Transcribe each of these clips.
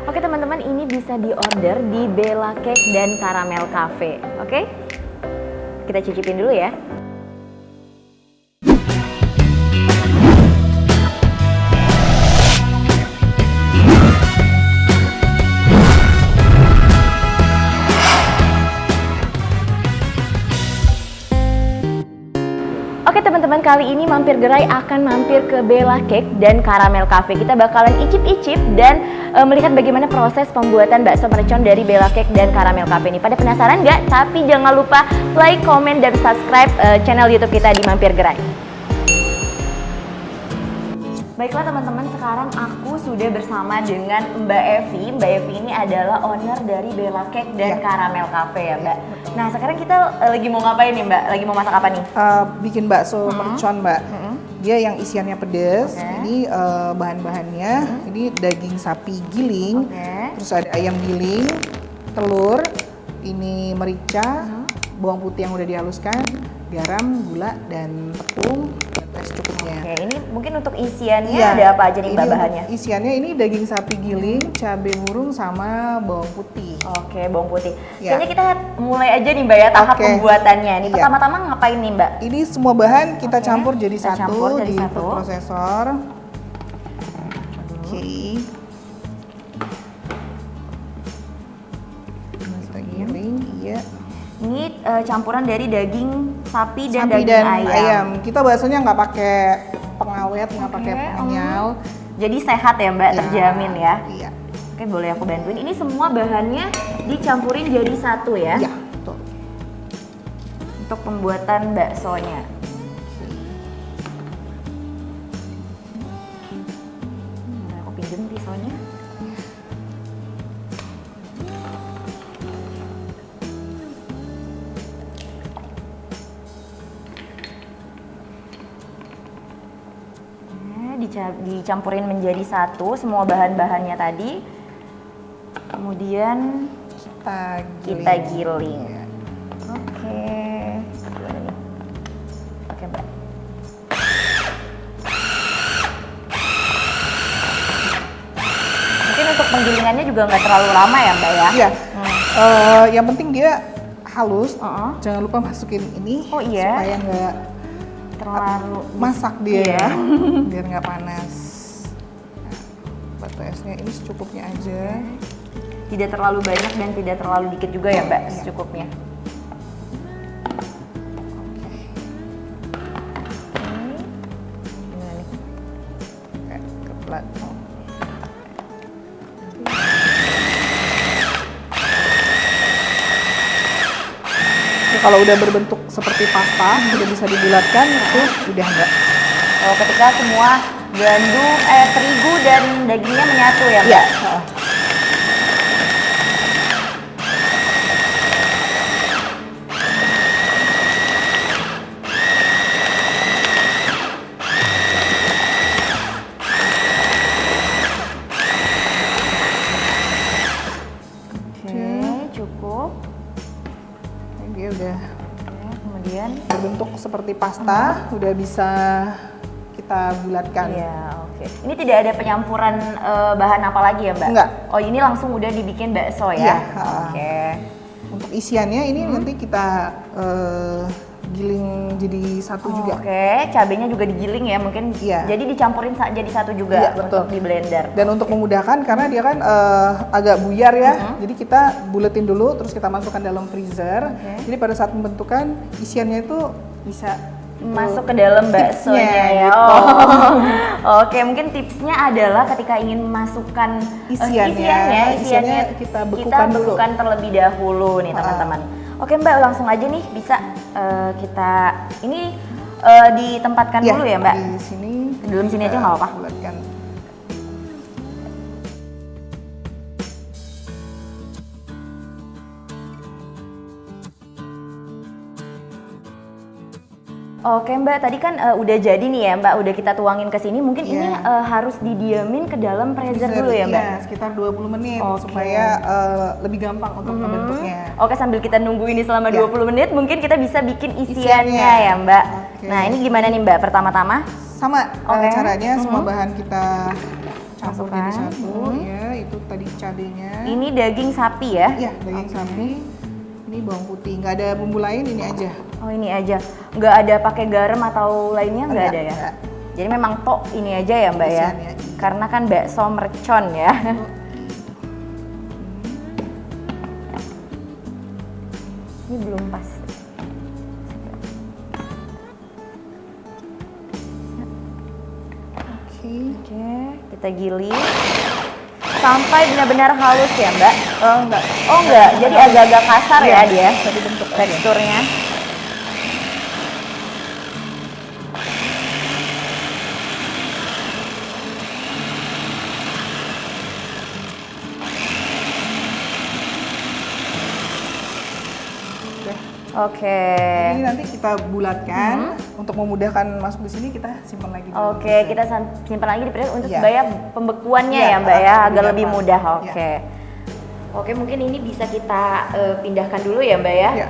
Oke teman-teman, ini bisa diorder di Bella Cake dan Caramel Cafe. Oke? Kita cicipin dulu ya. Oke teman-teman, kali ini Mampir Gerai akan mampir ke Bella Cake dan Caramel Cafe. Kita bakalan icip-icip dan melihat bagaimana proses pembuatan bakso mercon dari Bella Cake dan Caramel Cafe ini. Pada penasaran nggak? Tapi jangan lupa like, komen, dan subscribe channel YouTube kita di Mampir Gerai. Baiklah teman-teman, sekarang aku sudah bersama dengan Mbak Evi. Mbak Evi ini adalah owner dari Bella Cake dan Caramel Cafe ya Mbak. Nah sekarang kita lagi mau ngapain nih Mbak? Lagi mau masak apa nih? Bikin bakso mercon Mbak. Dia yang isiannya pedas. Ini bahan-bahannya. Ini daging sapi giling. Terus ada ayam giling, telur, ini merica, bawang putih yang udah dihaluskan, garam, gula, dan tepung. Secukupnya. Oke, ini mungkin untuk isiannya ada apa aja nih Mbak bahannya? Isiannya ini daging sapi giling, cabai murung, sama bawang putih. Oke, bawang putih. Kayaknya kita mulai aja nih Mbak ya tahap pembuatannya. Ini pertama-tama ngapain nih Mbak? Ini semua bahan kita campur jadi campur di food processor. Oke. Kita giling, iya. Ini campuran dari daging sapi dan daging ayam. Kita baksonya nggak pakai pengawet, nggak pakai penyal. Jadi sehat ya Mbak, terjamin ya. Iya. Oke, boleh aku bantuin. Ini semua bahannya dicampurin jadi satu ya? Iya, betul. Untuk pembuatan baksonya. Aku pinjem pisaunya. Dicampurin menjadi satu semua bahan-bahannya tadi, kemudian kita giling. Oke, gimana nih? Oke Mbak. Mungkin untuk penggilingannya juga nggak terlalu lama ya Mbak ya? Iya. Yang penting dia halus. Jangan lupa masukin ini supaya nggak terlalu masak dia biar nggak panas. Batu esnya ini secukupnya aja, tidak terlalu banyak dan tidak terlalu dikit juga ya Mbak, secukupnya. Keplat. Kalau udah berbentuk seperti pasta, udah bisa dibulatkan, itu udah enggak. Oh, ketika semua gandum, terigu dan dagingnya menyatu ya, Mbak? Iya. Oke, cukup. Dia udah kemudian berbentuk seperti pasta, udah bisa kita bulatkan. Iya, oke. Ini tidak ada penyampuran bahan apa lagi ya Mbak? Enggak. Oh, ini langsung udah dibikin bakso ya? Iya. Oke. Untuk isiannya ini nanti kita giling jadi satu juga. Oke, cabenya juga digiling ya mungkin. Iya. Jadi dicampurin jadi satu juga untuk di blender. Dan untuk memudahkan karena dia kan agak buyar ya. Jadi kita buletin dulu terus kita masukkan dalam freezer. Jadi pada saat pembentukan isiannya itu bisa masuk ke dalam baksonya ya. Gitu. Oke, mungkin tipsnya adalah ketika ingin memasukkan isiannya kita bekukan terlebih dahulu nih teman-teman. Oke Mbak, langsung aja nih bisa kita ini ditempatkan dulu ya Mbak. Di sini. Di dalam sini aja nggak apa-apa. Bulatkan. Oke Mbak, tadi kan udah jadi nih ya Mbak, udah kita tuangin ke sini. Mungkin ini harus didiamin ke dalam freezer dulu ya Mbak? Iya, sekitar 20 menit supaya lebih gampang untuk membentuknya. Oke, sambil kita nunggu ini selama 20 menit, mungkin kita bisa bikin isiannya ya Mbak. Nah ini gimana nih Mbak, pertama-tama? Sama caranya, semua bahan kita campur Masukkan. jadi satu. Ya, itu tadi cabenya. Ini daging sapi ya? Iya, daging sapi. Ini bawang putih. Nggak ada bumbu lain, ini aja. Oh ini aja, nggak ada pakai garam atau lainnya nggak ada ya? Enggak. Jadi memang tok ini aja ya Mbak ya? Isiannya. Karena kan bakso mercon ya. Ini belum pas. Oke, kita giling sampai benar-benar halus ya Mbak? Enggak. Oh enggak, jadi agak-agak kasar ya Iya, dia tadi bentuk aja. teksturnya. Udah. Oke. Ini nanti kita bulatkan. Untuk memudahkan masuk di sini kita simpan lagi dulu. Oke, kita simpan lagi di freezer untuk Iya. supaya pembekuannya Iya, ya Mbak ya, lebih agar lebih gampang. mudah. Iya. Oke. Oke, mungkin ini bisa kita pindahkan dulu ya Mbak ya. Iya.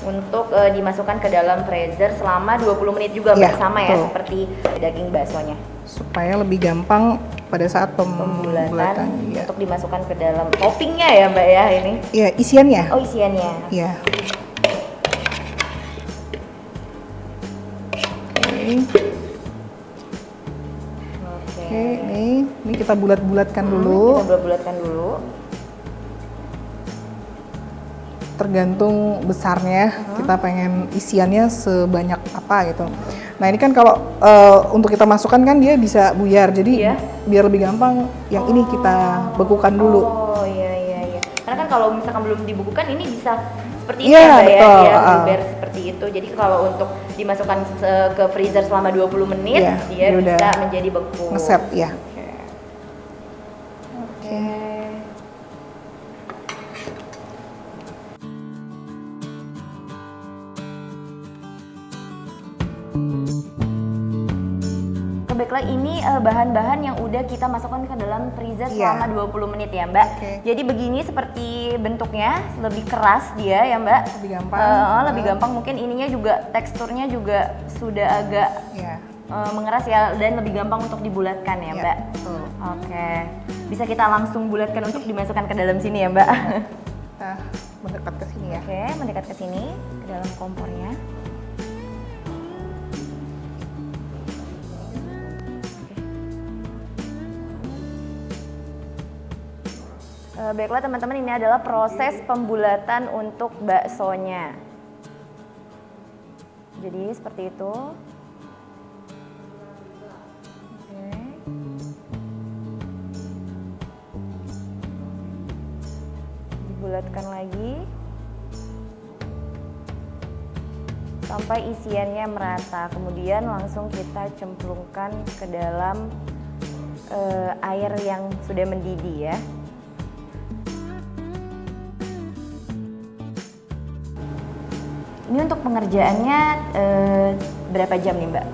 Untuk dimasukkan ke dalam freezer selama 20 menit juga Iya, bersama ya betul. seperti daging baksonya. Supaya lebih gampang pada saat Pembulatan pembulatan. Iya. untuk dimasukkan ke dalam toppingnya ya Mbak ya ini. Iya, isiannya. Oh isiannya. Iya. Oke. Oke, ini kita bulat-bulatkan Kita dulu. bulat-bulatkan dulu. Tergantung besarnya, kita pengen isiannya sebanyak apa gitu. Nah ini kan kalau untuk kita masukkan kan dia bisa buyar, jadi Iya. biar lebih gampang yang ini kita bekukan dulu. Oh iya iya iya. Karena kan kalau misalkan belum dibekukan ini bisa seperti Iya, ini ya Mbak ya, betul. dia luber seperti itu. Jadi kalau untuk dimasukkan ke freezer selama 20 menit, Iya, dia dia udah bisa menjadi beku. Ngeset ya. Oke. Baiklah, ini bahan-bahan yang udah kita masukkan ke dalam freezer Iya. selama 20 menit ya Mbak. Oke. Jadi begini seperti bentuknya, lebih keras dia ya Mbak. Lebih gampang. Lebih gampang, mungkin ininya juga teksturnya juga sudah agak Ya. mengeras ya, dan lebih gampang untuk dibulatkan ya Iya, Mbak. betul. Oke, bisa kita langsung bulatkan untuk dimasukkan ke dalam sini ya Mbak. Kita mendekat ke sini ya. Oke, mendekat ke sini, ke dalam kompornya. Baiklah teman-teman, ini adalah proses pembulatan untuk baksonya. Jadi seperti itu. Oke. Dibulatkan lagi sampai isiannya merata. Kemudian langsung kita cemplungkan ke dalam air yang sudah mendidih ya. Ini untuk pengerjaannya berapa jam nih Mbak?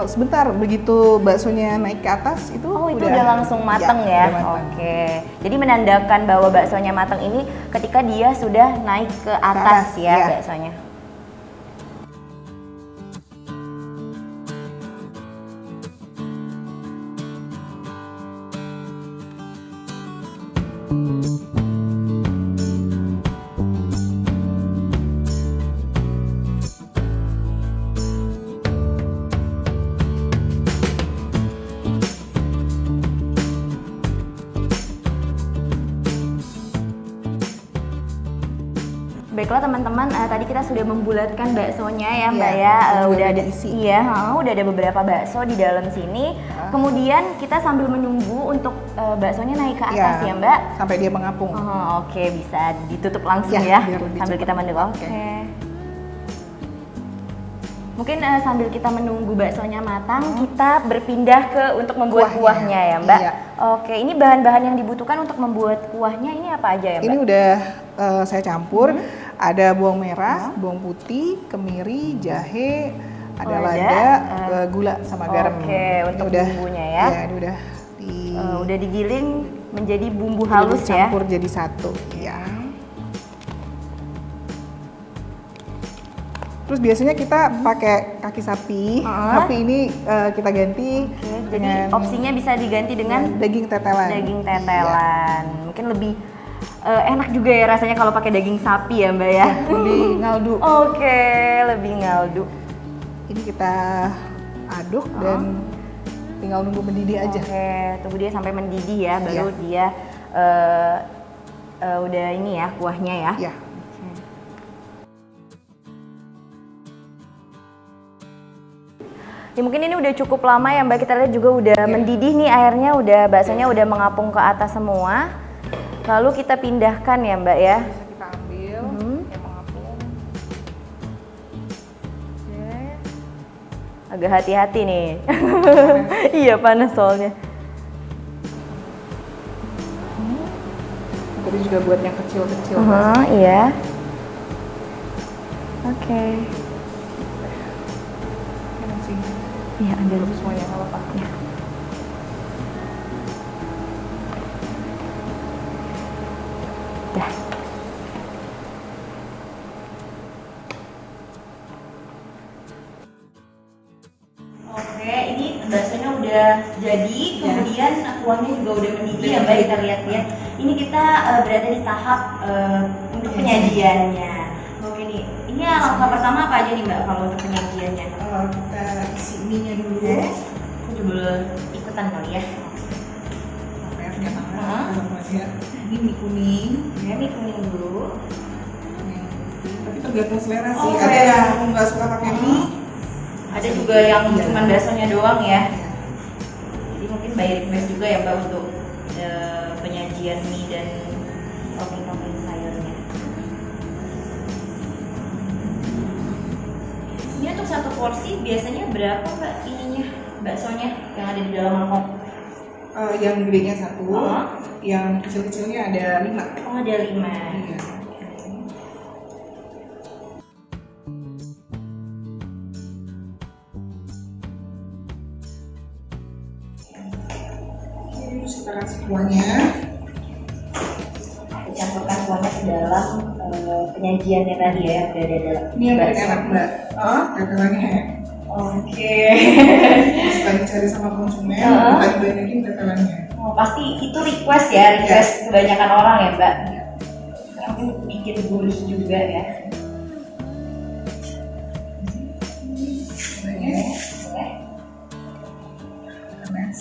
Sebentar, begitu baksonya naik ke atas itu Oh itu udah langsung mateng ya? udah mateng. Oke. Jadi menandakan bahwa baksonya mateng ini ketika dia sudah naik ke atas ya iya. baksonya. Baiklah teman-teman, tadi kita sudah membulatkan baksonya ya Mbak Iya, ya. juga Udah udah ada diisi. Iya, udah ada beberapa bakso di dalam sini. Kemudian kita sambil menunggu untuk baksonya naik ke atas ya Mbak. Sampai dia mengapung. Oh, oke, bisa ditutup langsung Ya, ya, biar lebih sambil cepat. kita menunggu. Oke. Mungkin sambil kita menunggu baksonya matang, kita berpindah ke untuk membuat Kuahnya. kuahnya ya Mbak. Iya. Oke, ini bahan-bahan yang dibutuhkan untuk membuat kuahnya ini apa aja ya Mbak? Ini udah saya campur. Ada bawang merah, bawang putih, kemiri, jahe, ada Lada, lada, gula sama garam. Oke, Ini untuk udah, bumbunya ya. Iya, ini Udah digiling menjadi bumbu halus ya. campur jadi satu. Iya. Terus biasanya kita pakai kaki sapi, tapi ini kita ganti. Jadi opsinya bisa diganti dengan daging tetelan. Daging tetelan. Mungkin lebih enak juga ya rasanya kalau pakai daging sapi ya Mbak ya. Lebih ngaldu. Oke, lebih ngaldu. Ini kita aduk dan tinggal nunggu mendidih aja. Oke, tunggu dia sampai mendidih ya, baru dia udah ini ya kuahnya ya. Iya. Ya mungkin ini udah cukup lama ya Mbak, kita lihat juga udah mendidih nih airnya, udah baksonya udah mengapung ke atas semua. Lalu kita pindahkan ya Mbak ya. Bisa kita ambil yang mengapung. Agak hati-hati nih. Iya panas soalnya. Tadi juga buat yang kecil-kecil. Iya. Oke. Iya, ambil semuanya nggak apa-apa. Ya. Dah. Oke, ini baksonya udah jadi, kemudian kuahnya juga udah mendidih ya Mbak, kita lihat-lihat. Ini kita berada di tahap untuk penyajiannya. Oke nih, ini langkah pertama apa aja nih Mbak kalau untuk penyajiannya? Kita isi mie-nya dulu. Aku juga ikutan kali ya. Ini mie kuning. Ya, mie kuning dulu. Tapi tergantung selera sih. Ada yang nggak suka pakai mie. Ada juga yang cuma baksonya doang ya. Jadi mungkin by request juga ya Mbak untuk penyajian mie dan topping-topping sayurnya. Ini untuk satu porsi biasanya berapa Mbak ininya baksonya yang ada di dalam mangkok? Yang gedenya 1, yang kecil-kecilnya ada 5. Oh, ada 5. Iya. Terus kita kasih kuahnya. Campurkan kuahnya ke dalam penyajiannya tadi ya, yang udah ada dalam. Ini yang paling enak Mbak. Tetelannya. Oke. Setelah dicari sama konsumen, paling banyakin tetelannya. Oh, pasti itu request ya, kebanyakan orang ya Mbak. Mungkin bikin gurih juga ya. Boleh. Panas.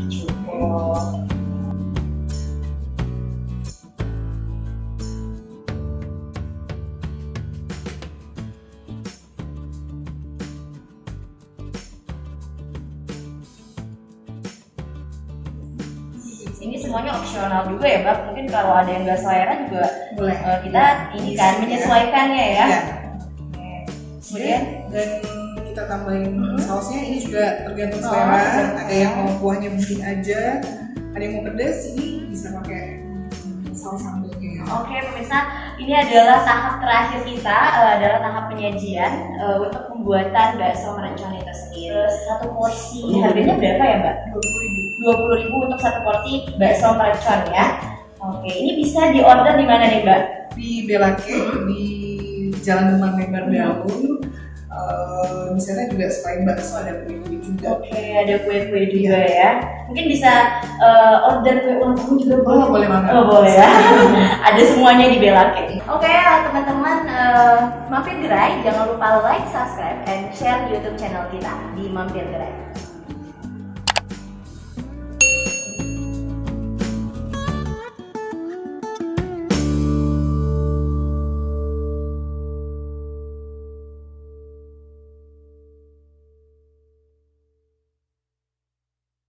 Cukup. Ini semuanya opsional juga ya Mbak. Mungkin kalau ada yang nggak selera juga Boleh. Kita ini kan menyesuaikannya ya. Iya. Kemudian Dan kita tambahin sausnya, ini juga tergantung selera. Ada yang mau kuahnya begini aja, ada yang mau pedas, ini bisa pakai saus sambalnya. Oke pemirsa, ini adalah tahap terakhir kita, adalah tahap penyajian untuk pembuatan bakso mercon itu sendiri. Satu porsi harganya berapa ya Mbak? 20.000 untuk satu porsi bakso mercon ya. Oke, ini bisa di order di mana nih Mbak? Di Bella Cake, di Jalan Demang Lebar Daun. Di sana juga selain bakso ada kue-kue juga. Oke, ada kue-kue juga ya. Mungkin bisa order kue ulang tahun juga boleh. Boleh banget. Oh boleh ya. Ada semuanya di Bella Cake. Oke teman-teman, Mampir Gerai, jangan lupa like, subscribe, and share YouTube channel kita di Mampir Gerai.